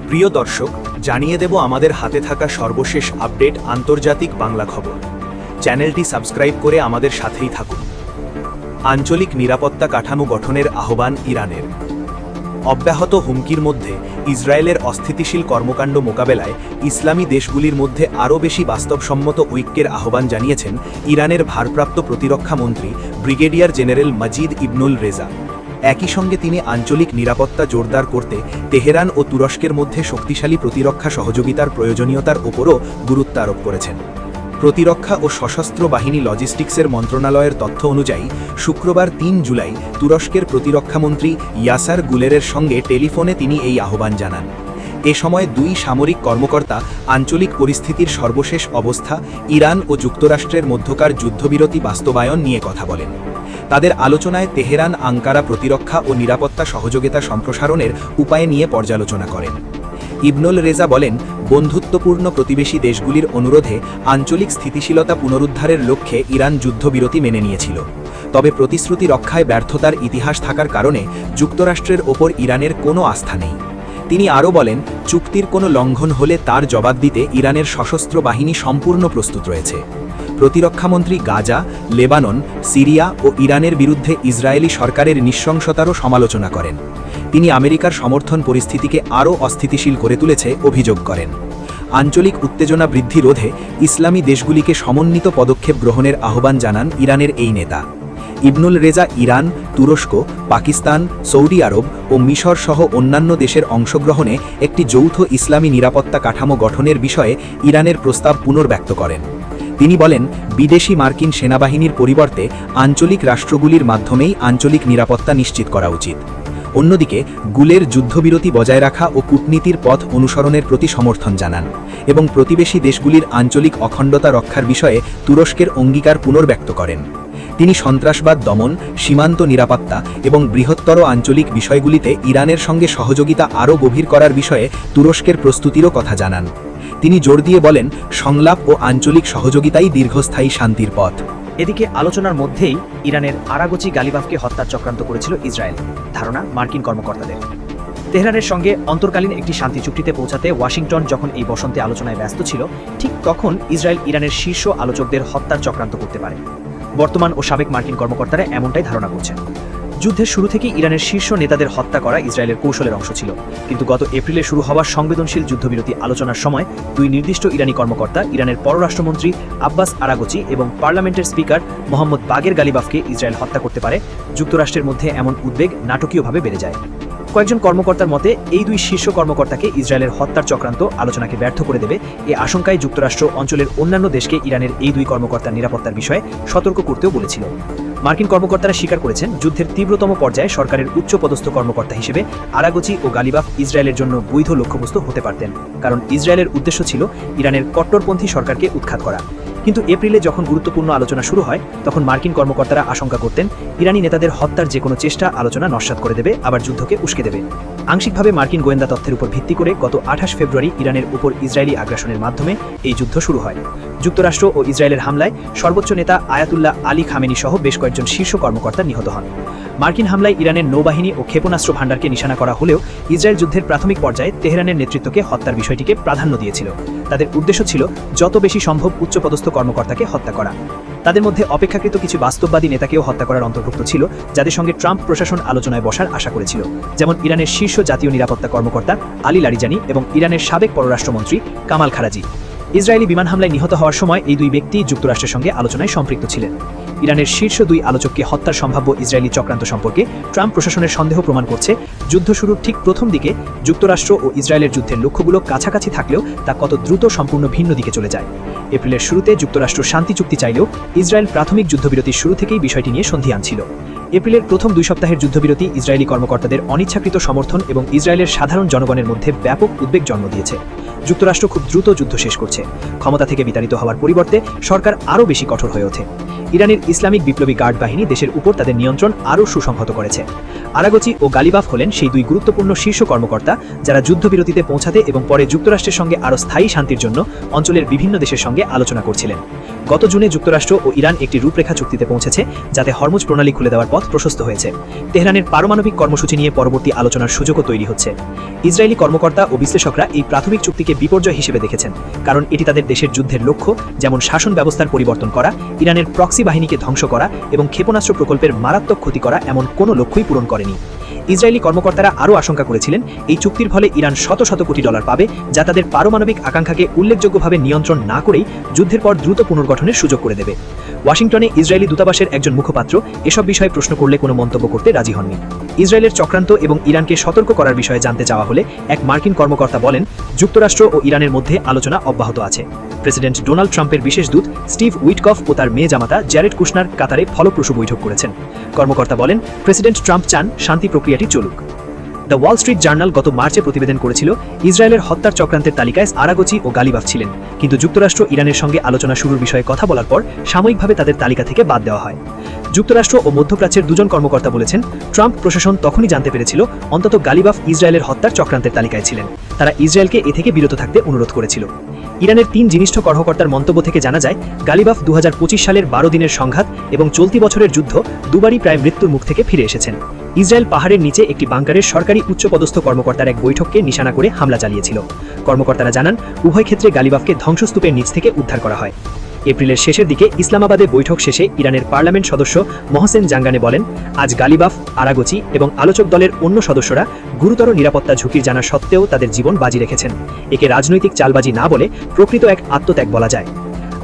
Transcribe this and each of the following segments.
প্রিয় দর্শক, জানিয়ে দেব আমাদের হাতে থাকা সর্বশেষ আপডেট আন্তর্জাতিক বাংলা খবর। চ্যানেলটি সাবস্ক্রাইব করে আমাদের সাথেই থাকুন। আঞ্চলিক নিরাপত্তা কাঠামো গঠনের আহ্বান ইরানের। অব্যাহত হুমকির মধ্যে ইসরায়েলের অস্থিতিশীল কর্মকাণ্ড মোকাবেলায় ইসলামী দেশগুলির মধ্যে আরও বেশি বাস্তবসম্মত ঐক্যের আহ্বান জানিয়েছেন ইরানের ভারপ্রাপ্ত প্রতিরক্ষা মন্ত্রী ব্রিগেডিয়ার জেনারেল মাজিদ ইবনুল রেজা। একই সঙ্গে তিনি আঞ্চলিক নিরাপত্তা জোরদার করতে তেহরান ও তুরস্কের মধ্যে শক্তিশালী প্রতিরক্ষা সহযোগিতার প্রয়োজনীয়তার ওপরও গুরুত্ব আরোপ করেছেন। প্রতিরক্ষা ও সশস্ত্র বাহিনী লজিস্টিক্সের মন্ত্রণালয়ের তথ্য অনুযায়ী শুক্রবার ৩ জুলাই তুরস্কের প্রতিরক্ষামন্ত্রী ইয়াসার গুলেরের সঙ্গে টেলিফোনে তিনি এই আহ্বান জানান। এ সময় দুই সামরিক কর্মকর্তা আঞ্চলিক পরিস্থিতির সর্বশেষ অবস্থা, ইরান ও যুক্তরাষ্ট্রের মধ্যকার যুদ্ধবিরতি বাস্তবায়ন নিয়ে কথা বলেন। তাদের আলোচনায় তেহরান আঙ্কারা প্রতিরক্ষা ও নিরাপত্তা সহযোগিতা সম্প্রসারণের উপায় নিয়ে পর্যালোচনা করেন। ইবনুল রেজা বলেন, বন্ধুত্বপূর্ণ প্রতিবেশী দেশগুলির অনুরোধে আঞ্চলিক স্থিতিশীলতা পুনরুদ্ধারের লক্ষ্যে ইরান যুদ্ধবিরতি মেনে নিয়েছিল। তবে প্রতিশ্রুতি রক্ষায় ব্যর্থতার ইতিহাস থাকার কারণে যুক্তরাষ্ট্রের ওপর ইরানের কোনো আস্থা নেই। তিনি আরও বলেন, চুক্তির কোনো লঙ্ঘন হলে তার জবাব দিতে ইরানের সশস্ত্র বাহিনী সম্পূর্ণ প্রস্তুত রয়েছে। প্রতিরক্ষামন্ত্রী গাজা, লেবানন, সিরিয়া ও ইরানের বিরুদ্ধে ইসরায়েলি সরকারের নৃশংসতারও সমালোচনা করেন। তিনি আমেরিকার সমর্থন পরিস্থিতিকে আরও অস্থিতিশীল করে তুলেছে অভিযোগ করেন। আঞ্চলিক উত্তেজনা বৃদ্ধি রোধে ইসলামী দেশগুলিকে সমন্বিত পদক্ষেপ গ্রহণের আহ্বান জানান ইরানের এই নেতা। ইবনুল রেজা ইরান, তুরস্ক, পাকিস্তান, সৌদি আরব ও মিশর সহ অন্যান্য দেশের অংশগ্রহণে একটি যৌথ ইসলামী নিরাপত্তা কাঠামো গঠনের বিষয়ে ইরানের প্রস্তাব পুনর্ব্যক্ত করেন। তিনি বলেন, বিদেশি মার্কিন সেনাবাহিনীর পরিবর্তে আঞ্চলিক রাষ্ট্রগুলির মাধ্যমেই আঞ্চলিক নিরাপত্তা নিশ্চিত করা উচিত। অন্যদিকে গুলের যুদ্ধবিরতি বজায় রাখা ও কূটনীতির পথ অনুসরণের প্রতি সমর্থন জানান এবং প্রতিবেশী দেশগুলির আঞ্চলিক অখণ্ডতা রক্ষার বিষয়ে তুরস্কের অঙ্গীকার পুনর্ব্যক্ত করেন। তিনি সন্ত্রাসবাদ দমন, সীমান্ত নিরাপত্তা এবং বৃহত্তর আঞ্চলিক বিষয়গুলিতে ইরানের সঙ্গে সহযোগিতা আরও গভীর করার বিষয়ে তুরস্কের প্রস্তুতিরও কথা জানান। তিনি জোর দিয়ে বলেন, সংলাপ ও আঞ্চলিক সহযোগিতাই দীর্ঘস্থায়ী শান্তির পথ। এদিকে আলোচনার মধ্যেই ইরানের আরাগচি গালিবাফকে হত্যার চক্রান্ত করেছিল ইসরায়েল, ধারণা মার্কিন কর্মকর্তাদের। তেহরানের সঙ্গে অন্তর্কালীন একটি শান্তি চুক্তিতে পৌঁছাতে ওয়াশিংটন যখন এই বসন্তে আলোচনায় ব্যস্ত ছিল, ঠিক তখন ইসরায়েল ইরানের শীর্ষ আলোচকদের হত্যার চক্রান্ত করতে পারে। বর্তমান ও সাবেক মার্কিন কর্মকর্তারা এমনটাই ধারণা করছেন। যুদ্ধের শুরু থেকেই ইরানের শীর্ষ নেতাদের হত্যা করা ইসরায়েলের কৌশলের অংশ ছিল, কিন্তু গত এপ্রিলে শুরু হওয়া সংবেদনশীল যুদ্ধবিরতি আলোচনার সময় দুই নির্দিষ্ট ইরানি কর্মকর্তা, ইরানের পররাষ্ট্রমন্ত্রী আব্বাস আরাগচি এবং পার্লামেন্টের স্পিকার মোহাম্মদ বাগের গালিবাফকে ইসরায়েল হত্যা করতে পারে। যুক্তরাষ্ট্রের মধ্যে এমন উদ্বেগ নাটকীয়ভাবে বেড়ে যায়। কয়েকজন কর্মকর্তার মতে এই দুই শীর্ষ কর্মকর্তাকে ইসরায়েলের হত্যার চক্রান্ত আলোচনাকে ব্যর্থ করে দেবে। এ আশঙ্কায় যুক্তরাষ্ট্র অঞ্চলের অন্যান্য দেশকে ইরানের এই দুই কর্মকর্তার নিরাপত্তার বিষয়ে সতর্ক করতেও বলেছিল। মার্কিন কর্মকর্তারা স্বীকার করেছেন, যুদ্ধের তীব্রতম পর্যায়ে সরকারের উচ্চপদস্থ কর্মকর্তা হিসেবে আরাগচি ও গালিবাফ ইসরায়েলের জন্য বৈধ লক্ষ্যবস্তু হতে পারতেন, কারণ ইসরায়েলের উদ্দেশ্য ছিল ইরানের কট্টরপন্থী সরকারকে উৎখাত করা। কিন্তু এপ্রিলে যখন গুরুত্বপূর্ণ আলোচনা শুরু হয়, তখন মার্কিন কর্মকর্তারা আশঙ্কা করতেন ইরানি নেতাদের হত্যার যে কোনো চেষ্টা আলোচনা নস্যাৎ করে দেবে, আবার যুদ্ধকে উস্কে দেবে। আংশিকভাবে মার্কিন গোয়েন্দা তথ্যের উপর ভিত্তি করে গত 28 ফেব্রুয়ারি ইরানের উপর ইসরায়েলি আগ্রাসনের মাধ্যমে এই যুদ্ধ শুরু হয়। যুক্তরাষ্ট্র ও ইসরায়েলের হামলায় সর্বোচ্চ নেতা আয়াতুল্লাহ আলী খামেনি সহ বেশ কয়েকজন শীর্ষ কর্মকর্তা নিহত হন। মার্কিন হামলায় ইরানের নৌবাহিনী ও ক্ষেপণাস্ত্র ভাণ্ডারকে নিশানা করা হলেও ইসরায়েল যুদ্ধের প্রাথমিক পর্যায়ে তেহরানের নেতৃত্বকে হত্যার বিষয়টিকে প্রাধান্য দিয়েছিল। তাদের উদ্দেশ্য ছিল যত বেশি সম্ভব উচ্চপদস্থ কর্মকর্তাকে হত্যা করা। তাদের মধ্যে অপেক্ষাকৃত কিছু বাস্তববাদী নেতাকেও হত্যা করার অন্তর্ভুক্ত ছিল, যাদের সঙ্গে ট্রাম্প প্রশাসন আলোচনায় বসার আশা করেছিল, যেমন ইরানের শীর্ষ জাতীয় নিরাপত্তা কর্মকর্তা আলী লারিজানি এবং ইরানের সাবেক পররাষ্ট্রমন্ত্রী কামাল খারাজি। ইসরায়েলি বিমান হামলায় নিহত হওয়ার সময় এই দুই ব্যক্তি যুক্তরাষ্ট্রের সঙ্গে আলোচনায় সম্পৃক্ত ছিলেন। ইরানের শীর্ষ দুই আলোচককে হত্যার সম্ভাব্য ইসরায়েলি চক্রান্ত সম্পর্কে ট্রাম্প প্রশাসনের সন্দেহ প্রমাণ করছে, যুদ্ধ শুরুর ঠিক প্রথম দিকে যুক্তরাষ্ট্র ও ইসরায়েলের যুদ্ধের লক্ষ্যগুলো কাছাকাছি থাকলেও তা কত দ্রুত সম্পূর্ণ ভিন্ন দিকে চলে যায়। এপ্রিলের শুরুতে যুক্তরাষ্ট্র শান্তি চুক্তি চাইলেও ইসরায়েল প্রাথমিক যুদ্ধবিরতির শুরু থেকেই বিষয়টি নিয়ে সন্ধিহান ছিল। এপ্রিলের প্রথম 2 সপ্তাহের যুদ্ধবিরতি ইসরায়েলি কর্মকর্তাদের অনিচ্ছাকৃত সমর্থন এবং ইসরায়েলের সাধারণ জনগণের মধ্যে ব্যাপক উদ্বেগ জন্ম দিয়েছে। যুক্তরাষ্ট্র খুব দ্রুত যুদ্ধ শেষ করছে। ক্ষমতা থেকে বিতাড়িত হওয়ার পরিবর্তে সরকার আরও বেশি কঠোর হয়ে ওঠে। ইরানের ইসলামিক বিপ্লবী গার্ড বাহিনী দেশের উপর তাদের নিয়ন্ত্রণ আরও সুসংহত করেছে। আরাগচি ও গালিবাফ হলেন সেই দুই গুরুত্বপূর্ণ শীর্ষ কর্মকর্তা যারা যুদ্ধবিরতিতে পৌঁছাতে এবং পরে যুক্তরাষ্ট্রের সঙ্গে আরও স্থায়ী শান্তির জন্য অঞ্চলের বিভিন্ন দেশের সঙ্গে আলোচনা করছিলেন। গত জুনে যুক্তরাষ্ট্র ও ইরান একটি রূপরেখা চুক্তিতে পৌঁছেছে, যাতে হরমুজ প্রণালী খুলে দেওয়ার পথ প্রশস্ত হয়েছে। তেহরানের পারমাণবিক কর্মসূচি নিয়ে পরবর্তী আলোচনার সুযোগও তৈরি হচ্ছে। ইসরায়েলি কর্মকর্তা ও বিশ্লেষকরা এই প্রাথমিক চুক্তিকে বিপর্যয় হিসেবে দেখেছেন, কারণ এটি তাদের দেশের যুদ্ধের লক্ষ্য, যেমন শাসন ব্যবস্থার পরিবর্তন করা, ইরানের প্রক্সি বাহিনীকে ধ্বংস করা এবং ক্ষেপণাস্ত্র প্রকল্পের মারাত্মক ক্ষতি করা, এমন কোনো লক্ষ্যই পূরণ করেনি। ইসরায়েলি কর্মকর্তারা আরও আশঙ্কা করেছিলেন এই চুক্তির ফলে ইরান শত শত কোটি ডলার পাবে, যা তাদের পারমাণবিক আকাঙ্ক্ষাকে উল্লেখযোগ্যভাবে নিয়ন্ত্রণ না করেই যুদ্ধের পর দ্রুত পুনর্গঠনের সুযোগ করে দেবে। ওয়াশিংটনে ইসরায়েলি দূতাবাসের একজন মুখপাত্র এসব বিষয়ে প্রশ্ন করলে কোনো মন্তব্য করতে রাজি হননি। ইসরায়েলের চক্রান্ত এবং ইরানকে সতর্ক করার বিষয়ে জানতে চাওয়া হলে এক মার্কিন কর্মকর্তা বলেন, যুক্তরাষ্ট্র ও ইরানের মধ্যে আলোচনা অব্যাহত আছে। প্রেসিডেন্ট ডোনাল্ড ট্রাম্পের বিশেষ দূত স্টিভ উইটকফ ও তার মেয়ে জামাতা জ্যারেড কুশনার কাতারে ফলপ্রসূ বৈঠক করেছেন। কর্মকর্তা বলেন, প্রেসিডেন্ট ট্রাম্প চান শান্তি প্রক্রিয়াটি চলুক। দ্য ওয়াল স্ট্রিট জার্নাল গত মার্চে প্রতিবেদন করেছিল, ইসরায়েলের হত্যার চক্রান্তের তালিকায় আরাগচি ও গালিবাফ ছিলেন, কিন্তু যুক্তরাষ্ট্র ইরানের সঙ্গে আলোচনা শুরুর বিষয়ে কথা বলার পর সাময়িকভাবে তাদের তালিকা থেকে বাদ দেওয়া হয়। যুক্তরাষ্ট্র ও মধ্যপ্রাচ্যের দুজন কর্মকর্তা বলেছেন, ট্রাম্প প্রশাসন তখনই জানতে পেরেছিল অন্তত গালিবাফ ইসরায়েলের হত্যার চক্রান্তের তালিকায় ছিলেন। তারা ইসরায়েলকে এ থেকে বিরত থাকতে অনুরোধ করেছিল। ইরানের 3 জিনিষ্ঠ কর্মকর্তার মন্তব্য থেকে জানা যায়, গালিবাফ 2025 সালের 12 দিনের সংঘাত এবং চলতি বছরের যুদ্ধ দুবারই প্রায় মৃত্যুর মুখ থেকে ফিরে এসেছেন। ইসরায়েল পাহাড়ের নিচে একটি বাংকারের সরকারি উচ্চপদস্থ কর্মকর্তার এক বৈঠককে নিশানা করে হামলা চালিয়েছিল। কর্মকর্তারা জানান, উভয় ক্ষেত্রে গালিবাফকে ধ্বংসস্তূপের নিচ থেকে উদ্ধার করা হয়। এপ্রিলের শেষের দিকে ইসলামাবাদে বৈঠক শেষে ইরানের পার্লামেন্ট সদস্য মহসেন জাঙ্গানে বলেন, আজ গালিবাফ, আরাগচি এবং আলোচক দলের অন্য সদস্যরা গুরুতর নিরাপত্তা ঝুঁকির জানা সত্ত্বেও তাদের জীবন বাজি রেখেছেন। একে রাজনৈতিক চালবাজি না বলে প্রকৃত এক আত্মত্যাগ বলা যায়।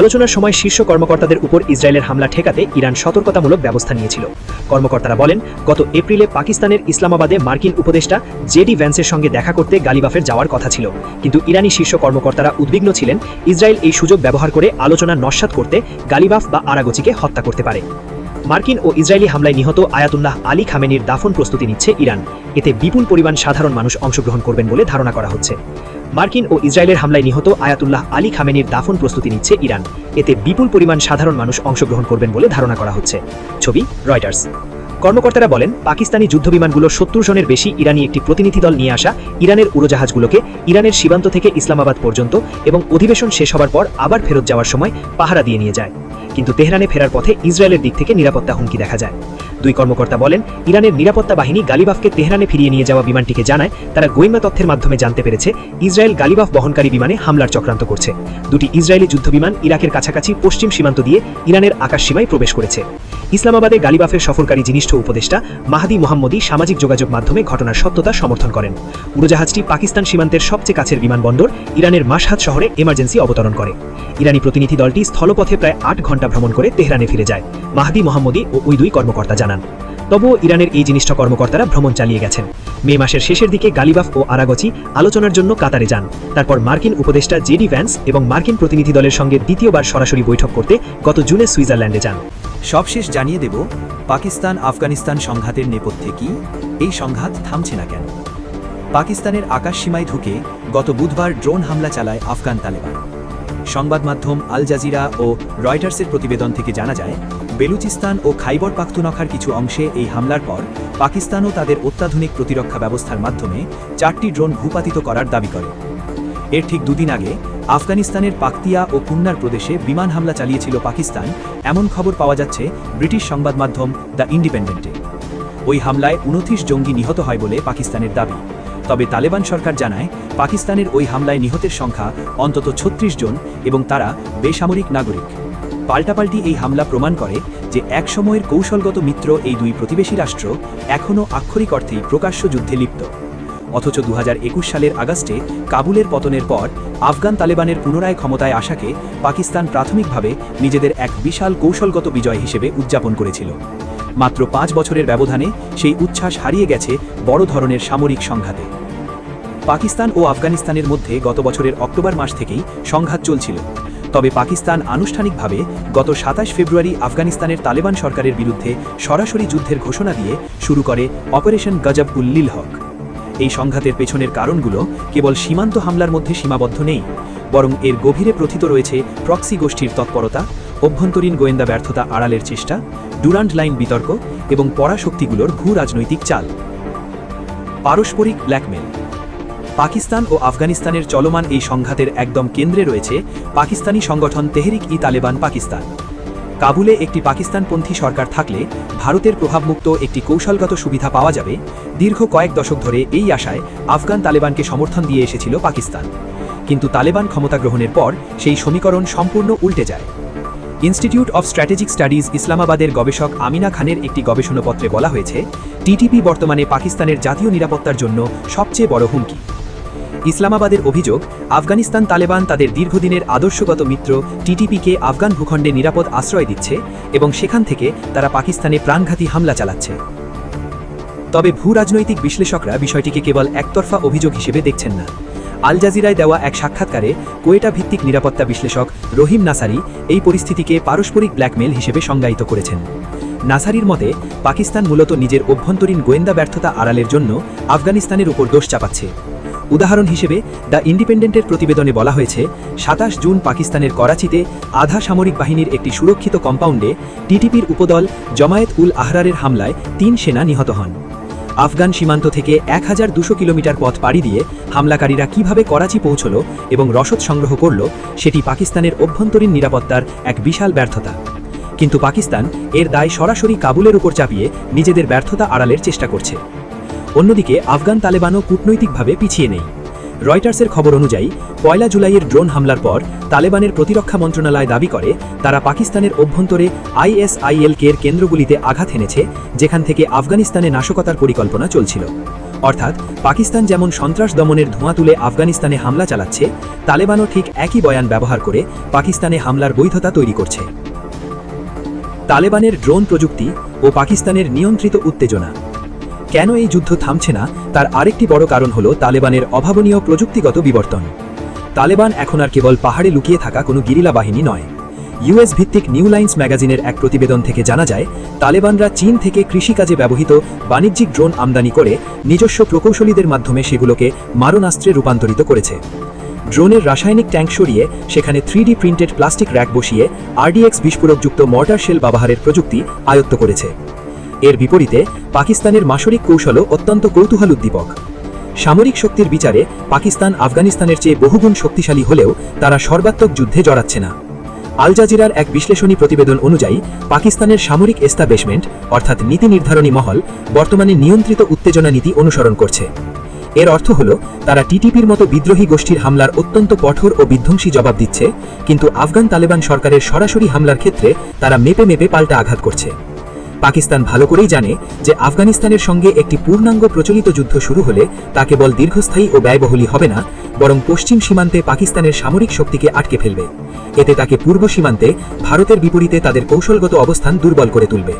আলোচনার সময় শীর্ষ কর্মকর্তাদের উপর ইসরায়েলের হামলা ঠেকাতে ইরান সতর্কতামূলক ব্যবস্থা নিয়েছিল। কর্মকর্তারা বলেন, গত এপ্রিলে পাকিস্তানের ইসলামাবাদে মার্কিন উপদেষ্টা জেডি ভ্যান্সের সঙ্গে দেখা করতে গালিবাফের যাওয়ার কথা ছিল, কিন্তু ইরানি শীর্ষ কর্মকর্তারা উদ্বিগ্ন ছিলেন ইসরায়েল এই সুযোগ ব্যবহার করে আলোচনা নস্যাৎ করতে গালিবাফ বা আরাগচিকে হত্যা করতে পারে। মার্কিন ও ইসরায়েলি হামলায় নিহত আয়াতুল্লাহ আলী খামেনির দাফন প্রস্তুতি নিচ্ছে ইরান। এতে বিপুল পরিমাণ সাধারণ মানুষ অংশগ্রহণ করবেন বলে ধারণা করা হচ্ছে। মার্কিন ও ইসরায়েলের হামলায় নিহত আয়াতুল্লাহ আলী খামেনির দাফন প্রস্তুতি নিচ্ছে ইরান। এতে বিপুল পরিমাণ সাধারণ মানুষ অংশগ্রহণ করবেন বলে ধারণা করা হচ্ছে। ছবি রয়টার্স। কর্মকর্তারা বলেন, পাকিস্তানি যুদ্ধবিমানগুলো 70 জনের বেশি ইরানি একটি প্রতিনিধি দল নিয়ে আসা ইরানের উড়োজাহাজগুলোকে ইরানের সীমান্ত থেকে ইসলামাবাদ পর্যন্ত এবং অধিবেশন শেষ হবার পর আবার ফেরত যাওয়ার সময় পাহারা দিয়ে নিয়ে যায়, কিন্তু তেহরানে ফেরার পথে ইসরায়েলের দিক থেকে নিরাপত্তা হুমকি দেখা যায়। দুই কর্মকর্তা বলেন, ইরানের নিরাপত্তা বাহিনী গালিবাফকে তেহরানে ফিরিয়ে নিয়ে যাওয়া বিমানটিকে জানায় তারা গোয়েন্দা তথ্যের মাধ্যমে জানতে পেরেছে ইসরায়েল গালিবাফ বহনকারী বিমানে হামলার চক্রান্ত করছে। দুটি ইসরায়েলি যুদ্ধবিমান ইরাকের কাছাকাছি পশ্চিম সীমান্ত দিয়ে ইরানের আকাশসীমায় প্রবেশ করেছে। ইসলামাবাদে গালিবাফের সফরকারী জিনিষ্ঠ উপদেষ্টা মাহদি মোহাম্মদী সামাজিক যোগাযোগ মাধ্যমে ঘটনার সত্যতা সমর্থন করেন। উড়োজাহাজটি পাকিস্তান সীমান্তের সবচেয়ে কাছের বিমানবন্দর ইরানের মাশহাদ শহরে এমার্জেন্সি অবতরণ করে। ইরানি প্রতিনিধি দলটি স্থলপথে প্রায় 8 ঘন্টা ভ্রমণ করে তেহরানে ফিরে যায়, মাহদি মোহাম্মদী ও ওই দুই কর্মকর্তা জানান। তবুও ইরানের এই জিনিষ্ঠ কর্মকর্তারা ভ্রমণ চালিয়ে গেছেন। মে মাসের শেষের দিকে গালিবাফ ও আরাগচি আলোচনার জন্য কাতারে যান। তারপর মার্কিন উপদেষ্টা জেডি ভ্যান্স এবং মার্কিন প্রতিনিধি দলের সঙ্গে দ্বিতীয়বার সরাসরি বৈঠক করতে গত জুনে সুইজারল্যান্ডে যান। সবশেষ জানিয়ে দেব, পাকিস্তান আফগানিস্তান সংঘাতের নেপথ্যে কি, এই সংঘাত থামছে না কেন। পাকিস্তানের আকাশসীমায় ঢুকে গত বুধবার ড্রোন হামলা চালায় আফগান তালেবান। সংবাদ মাধ্যম আল জাজিরা ও রয়টার্সের প্রতিবেদন থেকে জানা যায়, বেলুচিস্তান ও খাইবর পাখতুনখার কিছু অংশে এই হামলার পর পাকিস্তানও তাদের অত্যাধুনিক প্রতিরক্ষা ব্যবস্থার মাধ্যমে 4টি ড্রোন ভূপাতিত করার দাবি করে। এর ঠিক 2 দিন আগে আফগানিস্তানের পাকতিয়া ও কুন্নার প্রদেশে বিমান হামলা চালিয়েছিল পাকিস্তান, এমন খবর পাওয়া যাচ্ছে ব্রিটিশ সংবাদ মাধ্যম দ্য ইন্ডিপেন্ডেন্টে। ওই হামলায় 29 জঙ্গি নিহত হয় বলে পাকিস্তানের দাবি। তবে তালেবান সরকার জানায়, পাকিস্তানের ওই হামলায় নিহতের সংখ্যা অন্তত 36 জন এবং তারা বেসামরিক নাগরিক। পাল্টাপাল্টি এই হামলা প্রমাণ করে যে একসময়ের কৌশলগত মিত্র এই দুই প্রতিবেশী রাষ্ট্র এখনও আক্ষরিক অর্থেই প্রকাশ্য যুদ্ধে লিপ্ত। অথচ 2021 সালের আগস্টে কাবুলের পতনের পর আফগান তালেবানের পুনরায় ক্ষমতায় আসাকে পাকিস্তান প্রাথমিকভাবে নিজেদের এক বিশাল কৌশলগত বিজয় হিসেবে উদযাপন করেছিল। মাত্র 5 বছরের ব্যবধানে সেই উচ্ছ্বাস হারিয়ে গেছে বড় ধরনের সামরিক সংঘাতে। পাকিস্তান ও আফগানিস্তানের মধ্যে গত বছরের অক্টোবর মাস থেকেই সংঘাত চলছিল। তবে পাকিস্তান আনুষ্ঠানিকভাবে গত 27 ফেব্রুয়ারি আফগানিস্তানের তালেবান সরকারের বিরুদ্ধে সরাসরি যুদ্ধের ঘোষণা দিয়ে শুরু করে অপারেশন গজব-উল-লিল হক। এই সংঘাতের পেছনের কারণগুলো কেবল সীমান্ত হামলার মধ্যে সীমাবদ্ধ নেই, বরং এর গভীরে প্রথিত রয়েছে প্রক্সি গোষ্ঠীর তৎপরতা, অভ্যন্তরীণ গোয়েন্দা ব্যর্থতা আড়ালের চেষ্টা, ডুরান্ড লাইন বিতর্ক এবং পরাশক্তিগুলোর ভূ রাজনৈতিক চাল। পারস্পরিক ব্ল্যাকমেল। পাকিস্তান ও আফগানিস্তানের চলমান এই সংঘাতের একদম কেন্দ্রে রয়েছে পাকিস্তানি সংগঠন তেহরিক-ই-তালেবান পাকিস্তান। কাবুলে একটি পাকিস্তানপন্থী সরকার থাকলে ভারতের প্রভাবমুক্ত একটি কৌশলগত সুবিধা পাওয়া যাবে, দীর্ঘ কয়েক দশক ধরে এই আশায় আফগান তালেবানকে সমর্থন দিয়ে এসেছিল পাকিস্তান। কিন্তু তালেবান ক্ষমতা গ্রহণের পর সেই সমীকরণ সম্পূর্ণ উল্টে যায়। ইনস্টিটিউট অফ স্ট্র্যাটেজিক স্টাডিজ ইসলামাবাদের গবেষক আমিনা খানের একটি গবেষণাপত্রে বলা হয়েছে, টিটিপি বর্তমানে পাকিস্তানের জাতীয় নিরাপত্তার জন্য সবচেয়ে বড় হুমকি। ইসলামাবাদের অভিযোগ, আফগানিস্তান তালেবান তাদের দীর্ঘদিনের আদর্শগত মিত্র টিটিপিকে আফগান ভূখণ্ডে নিরাপদ আশ্রয় দিচ্ছে এবং সেখান থেকে তারা পাকিস্তানে প্রাণঘাতী হামলা চালাচ্ছে। তবে ভূ রাজনৈতিক বিশ্লেষকরা বিষয়টিকে কেবল একতরফা অভিযোগ হিসেবে দেখছেন না। আল জাজিরায় দেওয়া এক সাক্ষাৎকারে কোয়েটা ভিত্তিক নিরাপত্তা বিশ্লেষক রহিম নাসারি এই পরিস্থিতিকে পারস্পরিক ব্ল্যাকমেল হিসেবে সংজ্ঞায়িত করেছেন। নাসারির মতে, পাকিস্তান মূলত নিজের অভ্যন্তরীণ গোয়েন্দা ব্যর্থতা আড়ালের জন্য আফগানিস্তানের উপর দোষ চাপাচ্ছে। উদাহরণ হিসেবে দ্য ইন্ডিপেন্ডেন্টের প্রতিবেদনে বলা হয়েছে, ২৭ জুন পাকিস্তানের করাচিতে আধা সামরিক বাহিনীর একটি সুরক্ষিত কম্পাউন্ডে টিটিপির উপদল জমায়েত উল আহরারের হামলায় ৩ সেনা নিহত হন। আফগান সীমান্ত থেকে ১২০০ কিলোমিটার পথ পাড়ি দিয়ে হামলাকারীরা কিভাবে করাচি পৌঁছল এবং রসদ সংগ্রহ করল, সেটি পাকিস্তানের অভ্যন্তরীণ নিরাপত্তার এক বিশাল ব্যর্থতা। কিন্তু পাকিস্তান এর দায় সরাসরি কাবুলের উপর চাপিয়ে নিজেদের ব্যর্থতা আড়ালের চেষ্টা করছে। অন্যদিকে আফগান তালেবানও কূটনৈতিকভাবে পিছিয়ে নেই। রয়টার্সের খবর অনুযায়ী ১ জুলাইয়ের ড্রোন হামলার পর তালেবানের প্রতিরক্ষা মন্ত্রণালয় দাবি করে তারা পাকিস্তানের অভ্যন্তরে ISIL-এর কেন্দ্রগুলিতে আঘাত এনেছে, যেখান থেকে আফগানিস্তানে নাশকতার পরিকল্পনা চলছিল। অর্থাৎ পাকিস্তান যেমন সন্ত্রাস দমনের ধোঁয়া তুলে আফগানিস্তানে হামলা চালাচ্ছে, তালেবানও ঠিক একই বয়ান ব্যবহার করে পাকিস্তানে হামলার বৈধতা তৈরি করছে। তালেবানের ড্রোন প্রযুক্তি ও পাকিস্তানের নিয়ন্ত্রিত উত্তেজনা। কেন এই যুদ্ধ থামছে না তার আরেকটি বড় কারণ হল তালেবানের অভাবনীয় প্রযুক্তিগত বিবর্তন। তালেবান এখন আর কেবল পাহাড়ে লুকিয়ে থাকা কোনো গেরিলা বাহিনী নয়। US ভিত্তিক নিউ লাইন্স ম্যাগাজিনের এক প্রতিবেদন থেকে জানা যায়, তালেবানরা চীন থেকে কৃষিকাজে ব্যবহৃত বাণিজ্যিক ড্রোন আমদানি করে নিজস্ব প্রকৌশলীদের মাধ্যমে সেগুলোকে মারণাস্ত্রে রূপান্তরিত করেছে। ড্রোনের রাসায়নিক ট্যাঙ্ক সরিয়ে সেখানে 3D প্রিন্টেড প্লাস্টিক র্যাক বসিয়ে RDX বিস্ফোরকযুক্ত মর্টার শেল ব্যবহারের প্রযুক্তি আয়ত্ত করেছে। এর বিপরীতে পাকিস্তানের মাসরিক কৌশলও অত্যন্ত কৌতূহলোদ্দীপক। সামরিক শক্তির বিচারে পাকিস্তান আফগানিস্তানের চেয়ে বহুগুণ শক্তিশালী হলেও তারা সর্বাত্মক যুদ্ধে জড়াচ্ছে না। আল জাজিরার এক বিশ্লেষণী প্রতিবেদন অনুযায়ী পাকিস্তানের সামরিক এস্টাবলিশমেন্ট অর্থাৎ নীতি নির্ধারণী মহল বর্তমানে নিয়ন্ত্রিত উত্তেজনা নীতি অনুসরণ করছে। এর অর্থ হল তারা টিটিপির মতো বিদ্রোহী গোষ্ঠীর হামলার অত্যন্ত কঠোর ও বিধ্বংসী জবাব দিচ্ছে, কিন্তু আফগান তালেবান সরকারের সরাসরি হামলার ক্ষেত্রে তারা মেপে মেপে পাল্টা আঘাত করছে। পাকিস্তান ভালো করেই জানে যে আফগানিস্তানের সঙ্গে একটি পূর্ণাঙ্গ প্রচলিত যুদ্ধ শুরু হলে তা কেবল দীর্ঘস্থায়ী ও ব্যয়বহুলই হবে না, বরং পশ্চিম সীমান্তে পাকিস্তানের সামরিক শক্তিকে আটকে ফেলবে। এতে তাকে পূর্ব সীমান্তে ভারতের বিপরীতে তাদের কৌশলগত অবস্থান দুর্বল করে তুলবে।